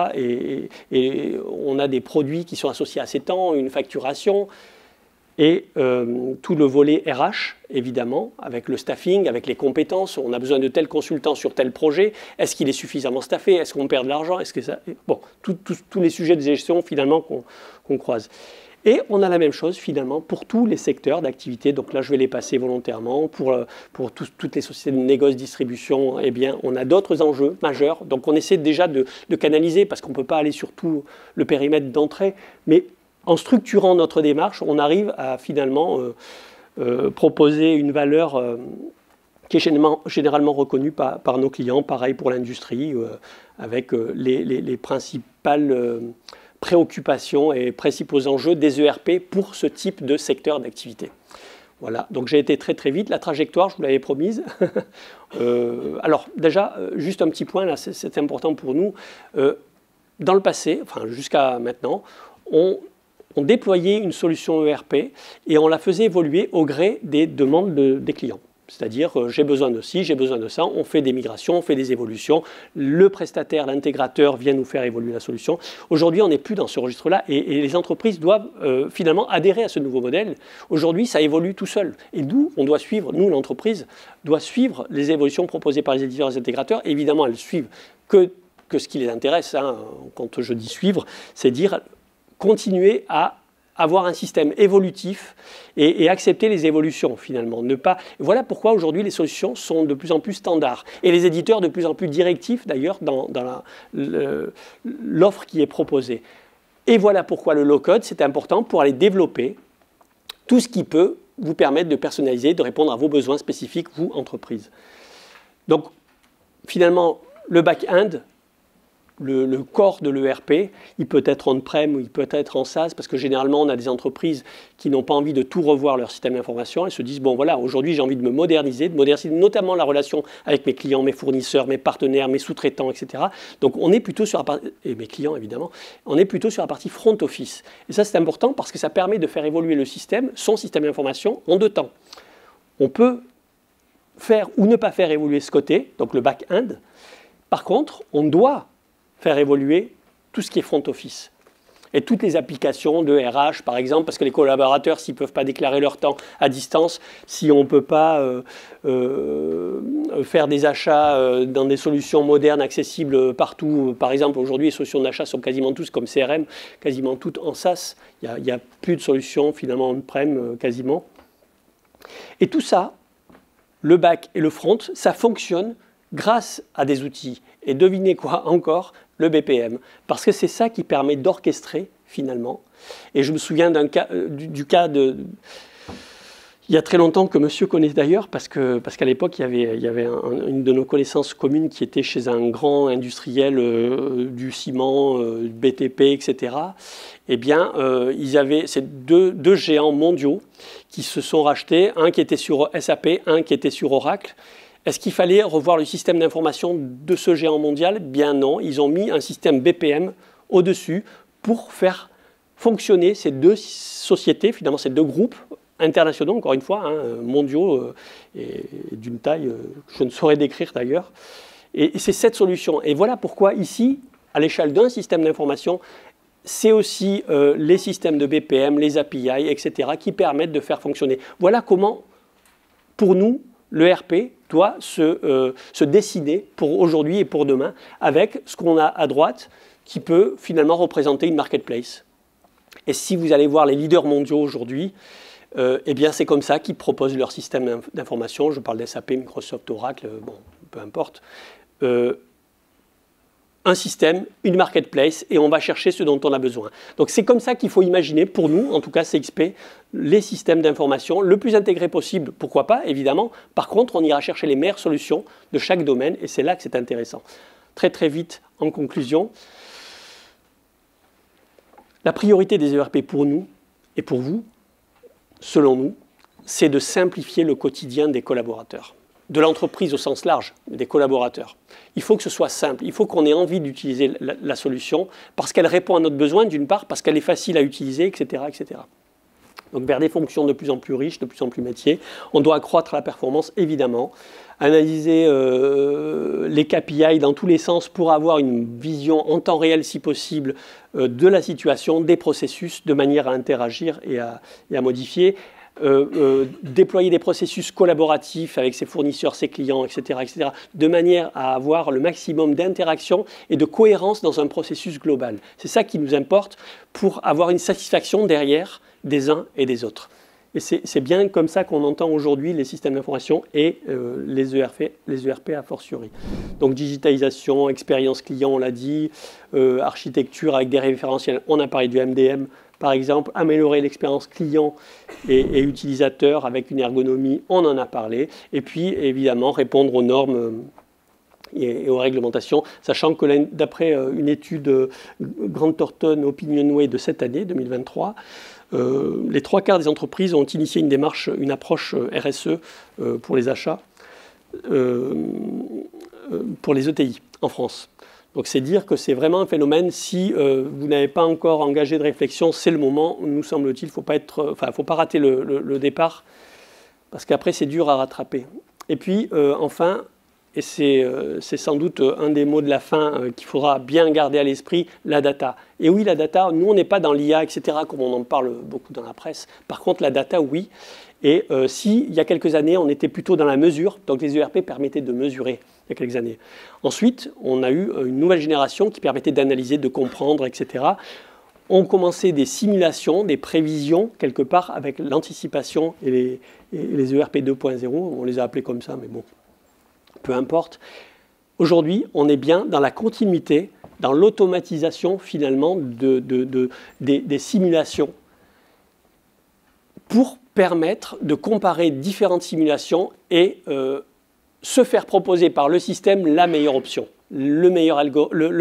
Et on a des produits qui sont associés à ces temps, une facturation. Et tout le volet RH, évidemment, avec le staffing, avec les compétences. On a besoin de tel consultant sur tel projet. Est-ce qu'il est suffisamment staffé? Est-ce qu'on perd de l'argent? Est-ce que ça... Bon, tous les sujets de gestion, finalement, qu'on croise. Et on a la même chose, finalement, pour tous les secteurs d'activité. Donc là, je vais les passer volontairement. Pour toutes les sociétés de négoce, distribution, eh bien, on a d'autres enjeux majeurs. Donc on essaie déjà de canaliser, parce qu'on ne peut pas aller sur tout le périmètre d'entrée. Mais en structurant notre démarche, on arrive à finalement proposer une valeur qui est généralement reconnue par nos clients, pareil pour l'industrie, avec les principales préoccupations et principaux enjeux des ERP pour ce type de secteur d'activité. Voilà, donc j'ai été très très vite. La trajectoire, je vous l'avais promise. Alors déjà, juste un petit point, là, c'est important pour nous. Dans le passé, enfin jusqu'à maintenant, on déployait une solution ERP et on la faisait évoluer au gré des demandes des clients. C'est-à-dire, j'ai besoin de ci, j'ai besoin de ça, on fait des migrations, on fait des évolutions, le prestataire, l'intégrateur vient nous faire évoluer la solution. Aujourd'hui, on n'est plus dans ce registre-là et les entreprises doivent finalement adhérer à ce nouveau modèle. Aujourd'hui, ça évolue tout seul. Et nous, on doit suivre, nous, l'entreprise, doit suivre les évolutions proposées par les éditeurs et les intégrateurs. Et évidemment, elles suivent que ce qui les intéresse. Hein. Quand je dis suivre, c'est dire continuer à avoir un système évolutif et accepter les évolutions finalement. Voilà pourquoi aujourd'hui les solutions sont de plus en plus standards et les éditeurs de plus en plus directifs d'ailleurs dans l'offre qui est proposée. Et voilà pourquoi le low-code c'est important pour aller développer tout ce qui peut vous permettre de personnaliser, de répondre à vos besoins spécifiques, vous, entreprise. Donc finalement le back-end, le corps de l'ERP, il peut être on-prem ou il peut être en SaaS, parce que généralement, on a des entreprises qui n'ont pas envie de tout revoir leur système d'information. Elles se disent, bon voilà, aujourd'hui, j'ai envie de me moderniser, notamment la relation avec mes clients, mes fournisseurs, mes partenaires, mes sous-traitants, etc. Donc, on est plutôt sur la partie, et mes clients, évidemment, on est plutôt sur la partie front office. Et ça, c'est important parce que ça permet de faire évoluer le système, son système d'information, en 2 temps. On peut faire ou ne pas faire évoluer ce côté, donc le back-end. Par contre, on doit faire évoluer tout ce qui est front office. Et toutes les applications de RH, par exemple, parce que les collaborateurs, s'ils ne peuvent pas déclarer leur temps à distance, si on ne peut pas faire des achats dans des solutions modernes, accessibles partout, par exemple, aujourd'hui, les solutions d'achat sont quasiment toutes comme CRM, quasiment toutes en SaaS. Il n'y a plus de solutions, finalement, on-prem, quasiment. Et tout ça, le back et le front, ça fonctionne grâce à des outils. Et devinez quoi encore? Le BPM. Parce que c'est ça qui permet d'orchestrer, finalement. Et je me souviens du cas de... Il y a très longtemps que monsieur connaît d'ailleurs, parce qu'à l'époque, il y avait une de nos connaissances communes qui était chez un grand industriel du ciment, du BTP, etc. Eh bien, ils avaient ces deux géants mondiaux qui se sont rachetés, un qui était sur SAP, un qui était sur Oracle. Est-ce qu'il fallait revoir le système d'information de ce géant mondial? Bien non, ils ont mis un système BPM au-dessus pour faire fonctionner ces 2 sociétés, finalement ces 2 groupes internationaux, encore une fois, hein, mondiaux et d'une taille que je ne saurais décrire d'ailleurs. Et c'est cette solution. Et voilà pourquoi ici, à l'échelle d'un système d'information, c'est aussi les systèmes de BPM, les API, etc., qui permettent de faire fonctionner. Voilà comment, pour nous, l'ERP doit se décider pour aujourd'hui et pour demain avec ce qu'on a à droite qui peut finalement représenter une marketplace. Et si vous allez voir les leaders mondiaux aujourd'hui, eh bien c'est comme ça qu'ils proposent leur système d'information. Je parle d'SAP, Microsoft, Oracle, bon, peu importe. Un système, une marketplace, et on va chercher ce dont on a besoin. Donc c'est comme ça qu'il faut imaginer, pour nous, en tout cas CXP, les systèmes d'information le plus intégrés possible, pourquoi pas, évidemment. Par contre, on ira chercher les meilleures solutions de chaque domaine, et c'est là que c'est intéressant. Très très vite, en conclusion, la priorité des ERP pour nous, et pour vous, selon nous, c'est de simplifier le quotidien des collaborateurs. de l'entreprise au sens large, des collaborateurs. Il faut que ce soit simple, il faut qu'on ait envie d'utiliser la solution parce qu'elle répond à notre besoin d'une part, parce qu'elle est facile à utiliser, etc., etc. Donc vers des fonctions de plus en plus riches, de plus en plus métiers, on doit accroître la performance évidemment, analyser les KPI dans tous les sens pour avoir une vision en temps réel si possible de la situation, des processus, de manière à interagir et à modifier. Déployer des processus collaboratifs avec ses fournisseurs, ses clients, etc., etc., de manière à avoir le maximum d'interaction et de cohérence dans un processus global. C'est ça qui nous importe pour avoir une satisfaction derrière des uns et des autres. Et c'est bien comme ça qu'on entend aujourd'hui les systèmes d'information et les ERP a fortiori. Donc digitalisation, expérience client, on l'a dit, architecture avec des référentiels, on a parlé du MDM, par exemple, améliorer l'expérience client et utilisateur avec une ergonomie, on en a parlé. Et puis, évidemment, répondre aux normes et aux réglementations, sachant que d'après une étude Grant Thornton Opinionway de cette année, 2023, les 3/4 des entreprises ont initié une approche RSE pour les achats, pour les ETI en France. Donc c'est dire que c'est vraiment un phénomène, si vous n'avez pas encore engagé de réflexion, c'est le moment, nous semble-t-il, faut pas rater le départ, parce qu'après c'est dur à rattraper. Et puis enfin, et c'est sans doute un des mots de la fin qu'il faudra bien garder à l'esprit, la data. Et oui, la data, nous on n'est pas dans l'IA, etc., comme on en parle beaucoup dans la presse. Par contre, la data, oui. Et si, il y a quelques années, on était plutôt dans la mesure, donc les ERP permettaient de mesurer, il y a quelques années. Ensuite, on a eu une nouvelle génération qui permettait d'analyser, de comprendre, etc. On commençait des simulations, des prévisions, quelque part, avec l'anticipation et les ERP 2.0, on les a appelés comme ça, mais bon, peu importe. Aujourd'hui, on est bien dans la continuité, dans l'automatisation, finalement, des simulations pour permettre de comparer différentes simulations et se faire proposer par le système la meilleure option, le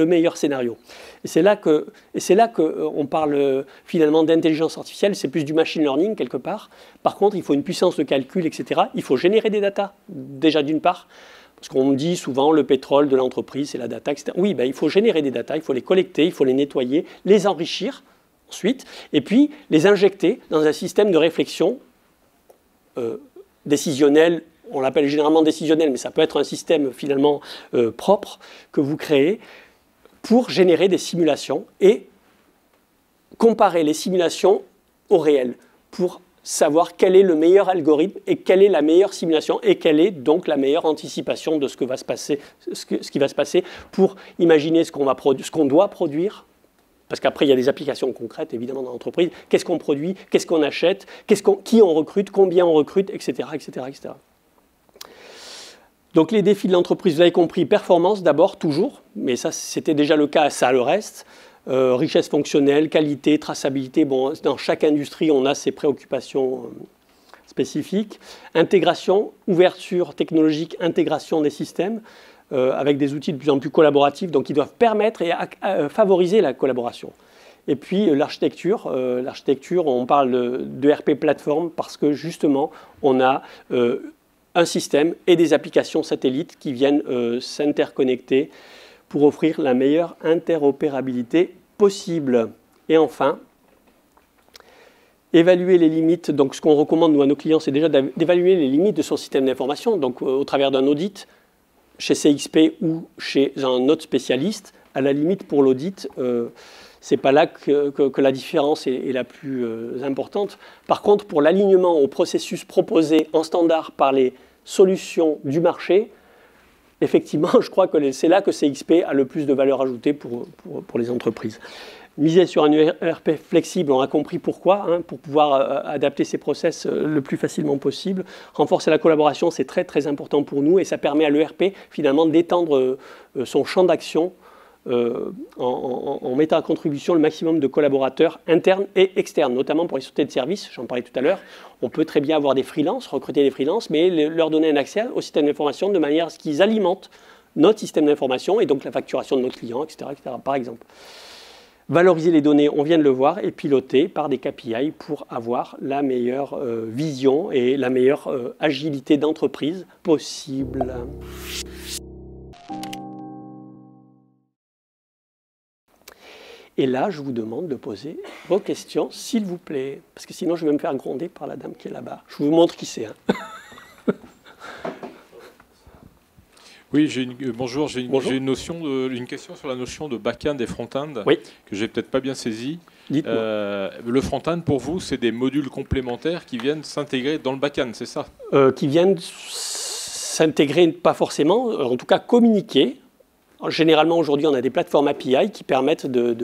meilleur scénario. Et c'est là qu'on parle finalement d'intelligence artificielle, c'est plus du machine learning quelque part. Par contre, il faut une puissance de calcul, etc. Il faut générer des datas, déjà d'une part, parce qu'on me dit souvent le pétrole de l'entreprise, c'est la data, etc. Oui, ben, il faut générer des datas, il faut les collecter, il faut les nettoyer, les enrichir ensuite, et puis les injecter dans un système de réflexion décisionnel. On l'appelle généralement décisionnel, mais ça peut être un système finalement propre que vous créez pour générer des simulations et comparer les simulations au réel pour savoir quel est le meilleur algorithme et quelle est la meilleure simulation et quelle est donc la meilleure anticipation de ce qui va se passer pour imaginer ce qu'on doit produire. Parce qu'après, il y a des applications concrètes, évidemment, dans l'entreprise. Qu'est-ce qu'on produit, qu'est-ce qu'on achète, qui on recrute, combien on recrute, etc., etc., etc. Donc les défis de l'entreprise, vous avez compris, performance d'abord, toujours, mais ça c'était déjà le cas, ça le reste. Richesse fonctionnelle, qualité, traçabilité, bon, dans chaque industrie on a ses préoccupations spécifiques. Intégration, ouverture technologique, intégration des systèmes, avec des outils de plus en plus collaboratifs, donc qui doivent permettre et favoriser la collaboration. Et puis l'architecture, on parle de RP plateforme parce que justement on a un système et des applications satellites qui viennent s'interconnecter pour offrir la meilleure interopérabilité possible. Et enfin, évaluer les limites. Donc ce qu'on recommande nous à nos clients, c'est déjà d'évaluer les limites de son système d'information, donc au travers d'un audit chez CXP ou chez un autre spécialiste. À la limite, pour l'audit, c'est pas là que la différence est la plus importante. Par contre, pour l'alignement au processus proposé en standard par les solutions du marché, effectivement, je crois que c'est là que CXP a le plus de valeur ajoutée pour les entreprises. Miser sur un ERP flexible, on a compris pourquoi, pour pouvoir adapter ses process le plus facilement possible. Renforcer la collaboration, c'est très très important pour nous et ça permet à l'ERP finalement d'étendre son champ d'action en mettant à contribution le maximum de collaborateurs internes et externes, notamment pour les sociétés de services, j'en parlais tout à l'heure. On peut très bien avoir des freelances, recruter des freelances, mais leur donner un accès au système d'information de manière à ce qu'ils alimentent notre système d'information et donc la facturation de nos clients, etc., etc. par exemple. Valoriser les données, on vient de le voir, et piloter par des KPI pour avoir la meilleure vision et la meilleure agilité d'entreprise possible. Et là, je vous demande de poser vos questions, s'il vous plaît, parce que sinon je vais me faire gronder par la dame qui est là-bas. Je vous montre qui c'est. Hein. Oui, bonjour, j'ai une question sur la notion de back-end et front-end oui. que j'ai peut-être pas bien saisi. Le front-end, pour vous, c'est des modules complémentaires qui viennent s'intégrer dans le back-end, c'est ça? Qui viennent s'intégrer, pas forcément, en tout cas communiquer. Généralement, aujourd'hui, on a des plateformes API qui permettent de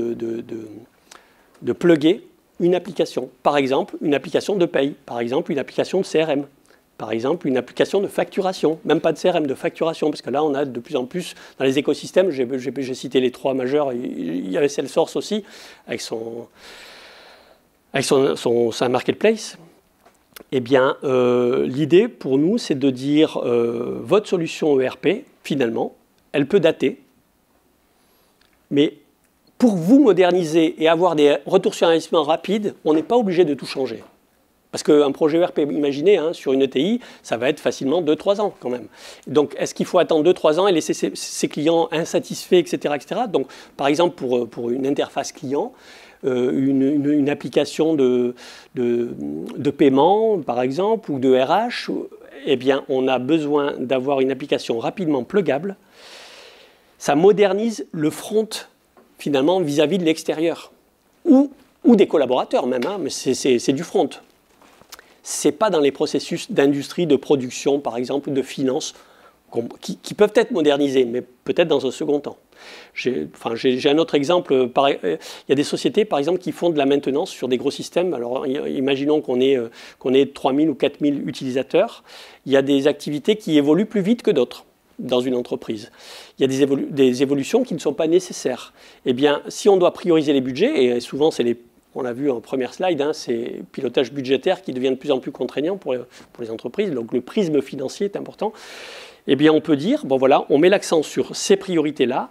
plugger une application. Par exemple, une application de paye. Par exemple, une application de CRM. Par exemple, une application de facturation, même pas de CRM, de facturation, parce que là, on a de plus en plus, dans les écosystèmes, j'ai cité les 3 majeurs, il y avait Salesforce aussi, avec sa marketplace. Eh bien, l'idée pour nous, c'est de dire, votre solution ERP, finalement, elle peut dater, mais pour vous moderniser et avoir des retours sur investissement rapides, on n'est pas obligé de tout changer. Parce qu'un projet ERP, imaginez, hein, sur une ETI, ça va être facilement 2-3 ans quand même. Donc, est-ce qu'il faut attendre 2-3 ans et laisser ses clients insatisfaits, etc., etc. Donc, par exemple, pour une interface client, une application de paiement, par exemple, ou de RH, eh bien, on a besoin d'avoir une application rapidement pluggable. Ça modernise le front, finalement, vis-à-vis de l'extérieur. Ou des collaborateurs même, hein, mais c'est du front. Ce n'est pas dans les processus d'industrie, de production, par exemple, de finance, qui peuvent être modernisés, mais peut-être dans un second temps. J'ai un autre exemple. Il y a des sociétés, par exemple, qui font de la maintenance sur des gros systèmes. Alors, imaginons qu'on ait 3000 ou 4000 utilisateurs. Il y a des activités qui évoluent plus vite que d'autres dans une entreprise. Il y a des évolutions qui ne sont pas nécessaires. Eh bien, si on doit prioriser les budgets, et souvent, on l'a vu en première slide, hein, c'est le pilotage budgétaire qui devient de plus en plus contraignant pour les entreprises. Donc le prisme financier est important. Eh bien, on peut dire, bon voilà, on met l'accent sur ces priorités-là.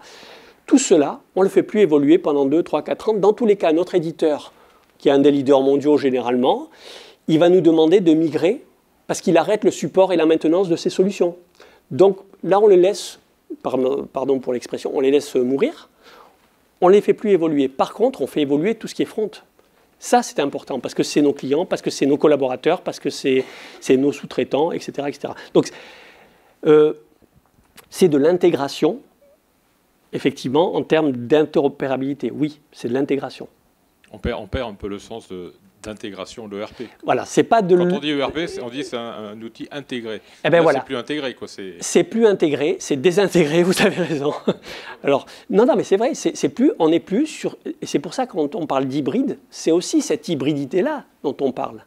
Tout cela, on ne le fait plus évoluer pendant 2, 3, 4 ans. Dans tous les cas, notre éditeur, qui est un des leaders mondiaux généralement, il va nous demander de migrer parce qu'il arrête le support et la maintenance de ces solutions. Donc là, on les laisse, pardon pour l'expression, on les laisse mourir. On ne les fait plus évoluer. Par contre, on fait évoluer tout ce qui est front. Ça, c'est important parce que c'est nos clients, parce que c'est nos collaborateurs, parce que c'est nos sous-traitants, etc., etc. Donc, c'est de l'intégration, effectivement, en termes d'interopérabilité. Oui, c'est de l'intégration. On perd un peu le sens d'intégration de l'ERP. Voilà, c'est pas de... Quand on dit ERP, on dit c'est un outil intégré. Eh ben voilà. C'est plus intégré, quoi. C'est plus intégré, c'est désintégré, vous avez raison. Alors, non, mais c'est vrai, on n'est plus sur... Et c'est pour ça que quand on parle d'hybride, c'est aussi cette hybridité-là dont on parle.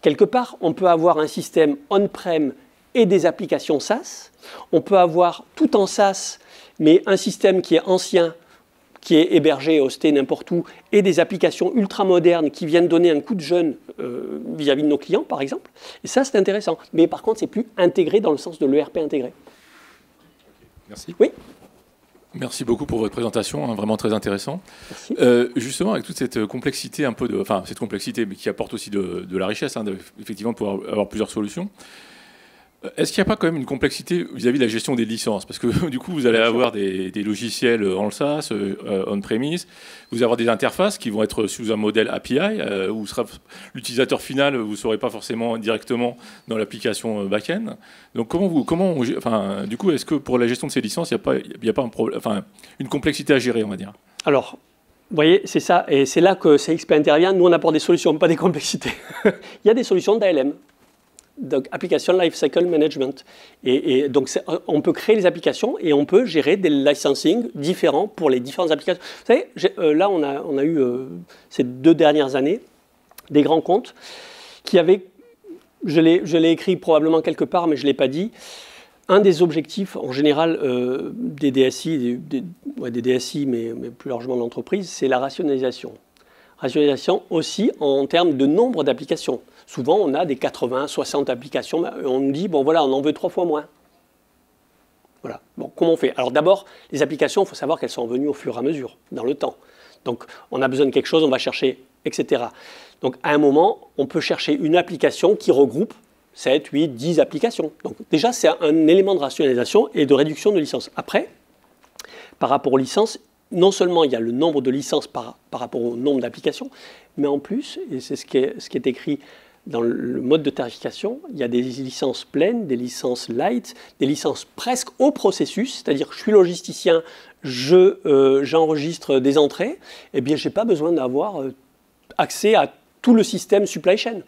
Quelque part, on peut avoir un système on-prem et des applications SaaS. On peut avoir tout en SaaS, mais un système qui est ancien, qui est hébergé, hosté n'importe où, et des applications ultra modernes qui viennent donner un coup de jeune vis-à-vis de nos clients, par exemple. Et ça, c'est intéressant. Mais par contre, c'est plus intégré dans le sens de l'ERP intégré. Merci. Oui. Merci beaucoup pour votre présentation, hein, vraiment très intéressant. Justement, avec toute cette complexité, cette complexité, mais qui apporte aussi de la richesse, hein, effectivement, pour avoir plusieurs solutions. Est-ce qu'il n'y a pas quand même une complexité vis-à-vis de la gestion des licences? Parce que du coup, vous allez avoir des logiciels en SaaS, on-premise, vous allez avoir des interfaces qui vont être sous un modèle API, où l'utilisateur final, vous ne saurez pas forcément directement dans l'application back-end. Donc du coup, est-ce que pour la gestion de ces licences, il n'y a pas une complexité à gérer, on va dire? Alors, vous voyez, c'est ça, et c'est là que CXP intervient. Nous, on apporte des solutions, pas des complexités. Il y a des solutions d'ALM. Donc, Application Lifecycle Management. Et donc, on peut créer les applications et on peut gérer des licensing différents pour les différentes applications. Vous savez, là, on a eu, ces 2 dernières années, des grands comptes qui avaient, je l'ai écrit probablement quelque part, mais je ne l'ai pas dit, un des objectifs, en général, des DSI, des DSI, mais plus largement de l'entreprise, c'est la rationalisation. Rationalisation aussi en termes de nombre d'applications. Souvent, on a des 80, 60 applications. On nous dit, bon voilà, on en veut 3 fois moins. Voilà. Bon, comment on fait? Alors d'abord, les applications, il faut savoir qu'elles sont venues au fur et à mesure, dans le temps. Donc, on a besoin de quelque chose, on va chercher, etc. Donc, à un moment, on peut chercher une application qui regroupe 7, 8, 10 applications. Donc, déjà, c'est un élément de rationalisation et de réduction de licences. Après, par rapport aux licences, non seulement il y a le nombre de licences par rapport au nombre d'applications, mais en plus, et c'est ce qui est écrit dans le mode de tarification, il y a des licences pleines, des licences light, des licences presque au processus, c'est-à-dire que je suis logisticien, j'enregistre des entrées, eh bien, je n'ai pas besoin d'avoir accès à tout le système supply chain.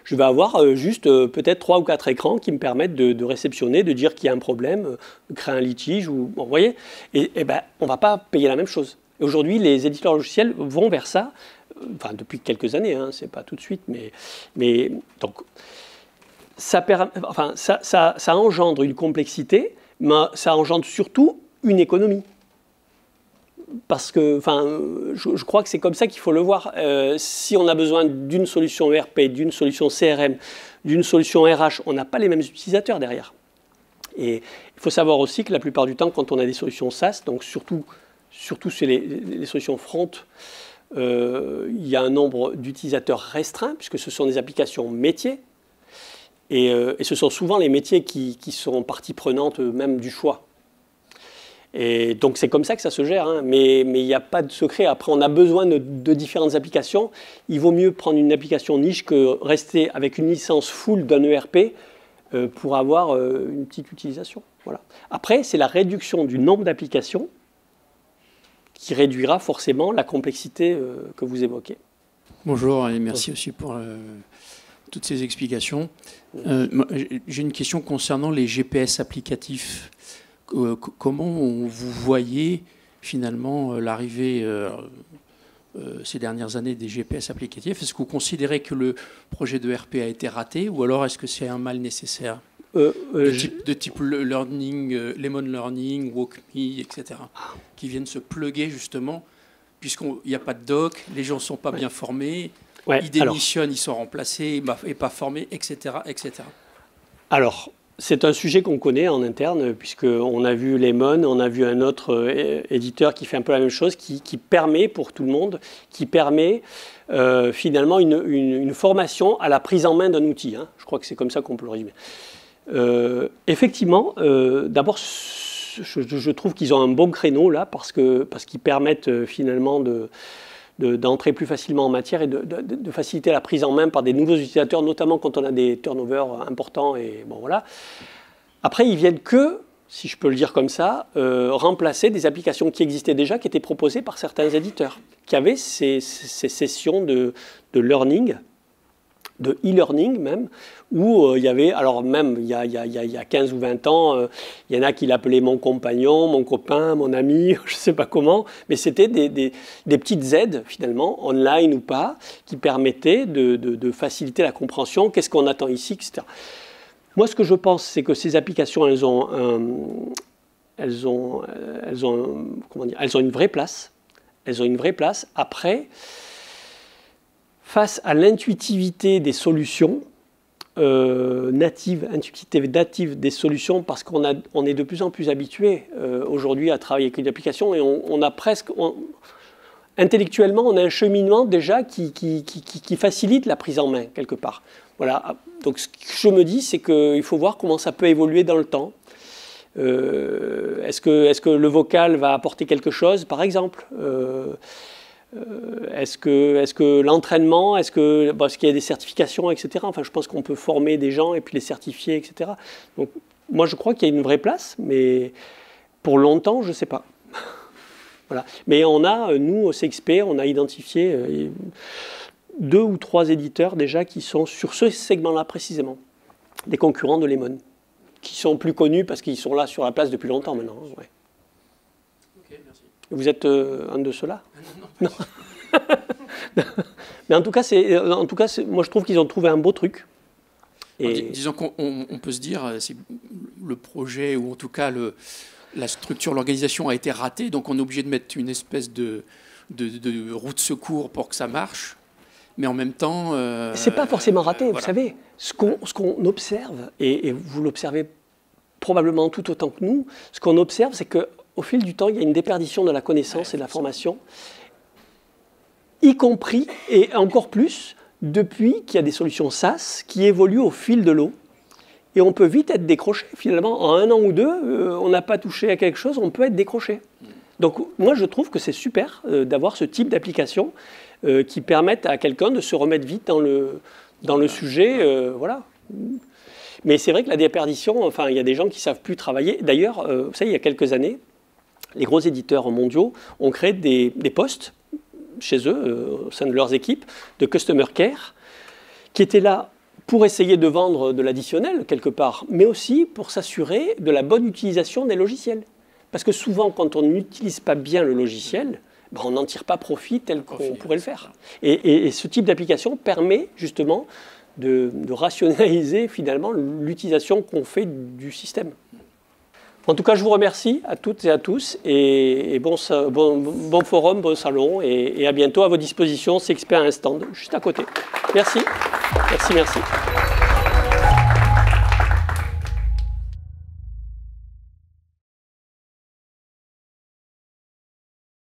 Je vais avoir juste peut-être 3 ou 4 écrans qui me permettent de réceptionner, de dire qu'il y a un problème, de créer un litige. Bon, vous voyez, et ben, on ne va pas payer la même chose. Aujourd'hui, les éditeurs logiciels vont vers ça, enfin, depuis quelques années, hein, ce n'est pas tout de suite, mais donc, ça engendre une complexité, mais ça engendre surtout une économie. Parce que, je crois que c'est comme ça qu'il faut le voir. Si on a besoin d'une solution ERP, d'une solution CRM, d'une solution RH, on n'a pas les mêmes utilisateurs derrière. Et il faut savoir aussi que la plupart du temps, quand on a des solutions SaaS, donc surtout sur les solutions front, il y a un nombre d'utilisateurs restreint, puisque ce sont des applications métiers. Et ce sont souvent les métiers qui sont partie prenante même du choix. Et donc c'est comme ça que ça se gère, hein. Mais il n'y a pas de secret. Après, on a besoin de différentes applications. Il vaut mieux prendre une application niche que rester avec une licence full d'un ERP pour avoir une petite utilisation. Voilà. Après, c'est la réduction du nombre d'applications qui réduira forcément la complexité que vous évoquez. Bonjour et merci aussi pour toutes ces explications. J'ai une question concernant les GPS applicatifs. Comment vous voyez finalement l'arrivée ces dernières années des GPS applicatifs? Est-ce que vous considérez que le projet de RP a été raté ou alors est-ce que c'est un mal nécessaire de type learning, Lemon Learning, WalkMe, etc. qui viennent se plugger justement puisqu'il n'y a pas de doc, les gens ne sont pas bien formés, ils démissionnent, ils sont remplacés et pas formés, etc. etc. Alors, c'est un sujet qu'on connaît en interne, puisqu'on a vu Lemon, on a vu un autre éditeur qui fait un peu la même chose, qui permet pour tout le monde, qui permet finalement une formation à la prise en main d'un outil. Hein. Je crois que c'est comme ça qu'on peut le résumer. Effectivement, d'abord, je trouve qu'ils ont un bon créneau là, parce qu'ils permettent finalement d'entrer plus facilement en matière et de faciliter la prise en main par des nouveaux utilisateurs, notamment quand on a des turnovers importants. Et bon, voilà. Après, ils viennent que, si je peux le dire comme ça, remplacer des applications qui existaient déjà, qui étaient proposées par certains éditeurs, qui avaient ces sessions de learning, de e-learning même, où il y avait, alors même il y a 15 ou 20 ans, il y en a qui l'appelaient mon compagnon, mon copain, mon ami, je ne sais pas comment, mais c'était des petites aides finalement, online ou pas, qui permettaient de faciliter la compréhension, qu'est-ce qu'on attend ici, etc. Moi, ce que je pense, c'est que ces applications, elles ont une vraie place. Elles ont une vraie place. Après, face à l'intuitivité des solutions natives, intuitive native des solutions, parce qu'on est de plus en plus habitué aujourd'hui à travailler avec une application et on a presque, intellectuellement, on a un cheminement déjà qui facilite la prise en main quelque part. Voilà. Donc ce que je me dis, c'est qu'il faut voir comment ça peut évoluer dans le temps. Est-ce que le vocal va apporter quelque chose, par exemple est-ce que l'entraînement, est-ce qu'il y a des certifications, etc. Enfin, je pense qu'on peut former des gens et puis les certifier, etc. Donc, moi, je crois qu'il y a une vraie place, mais pour longtemps, je ne sais pas. Voilà. Mais on a, nous, au CXP, on a identifié 2 ou 3 éditeurs déjà qui sont sur ce segment-là précisément, des concurrents de Lemon, qui sont plus connus parce qu'ils sont là sur la place depuis longtemps maintenant. Ouais. Vous êtes un de ceux-là? Non. Mais en tout cas, moi je trouve qu'ils ont trouvé un beau truc. Et disons qu'on peut se dire, c'est le projet ou en tout cas la structure, l'organisation a été ratée, donc on est obligé de mettre une espèce de roue de secours pour que ça marche. Mais en même temps, c'est pas forcément raté. Voilà. Vous savez, ce qu'on observe et vous l'observez probablement tout autant que nous, ce qu'on observe, c'est que au fil du temps, il y a une déperdition de la connaissance et de la formation. y compris et encore plus depuis qu'il y a des solutions SaaS qui évoluent au fil de l'eau. Et on peut vite être décroché. Finalement, en 1 an ou 2, on n'a pas touché à quelque chose, on peut être décroché. Donc moi, je trouve que c'est super d'avoir ce type d'application qui permettent à quelqu'un de se remettre vite dans le sujet. Voilà. Mais c'est vrai que la déperdition, enfin, il y a des gens qui ne savent plus travailler. D'ailleurs, vous savez, il y a quelques années, les gros éditeurs mondiaux ont créé des postes chez eux, au sein de leurs équipes, de Customer Care, qui étaient là pour essayer de vendre de l'additionnel, quelque part, mais aussi pour s'assurer de la bonne utilisation des logiciels. Parce que souvent, quand on n'utilise pas bien le logiciel, ben, on n'en tire pas profit tel qu'on pourrait le faire. Et ce type d'application permet justement de rationaliser finalement l'utilisation qu'on fait du système. En tout cas, je vous remercie à toutes et à tous, et bon forum, bon salon, et à bientôt. À vos dispositions, CXP a un stand juste à côté. Merci. Merci, merci.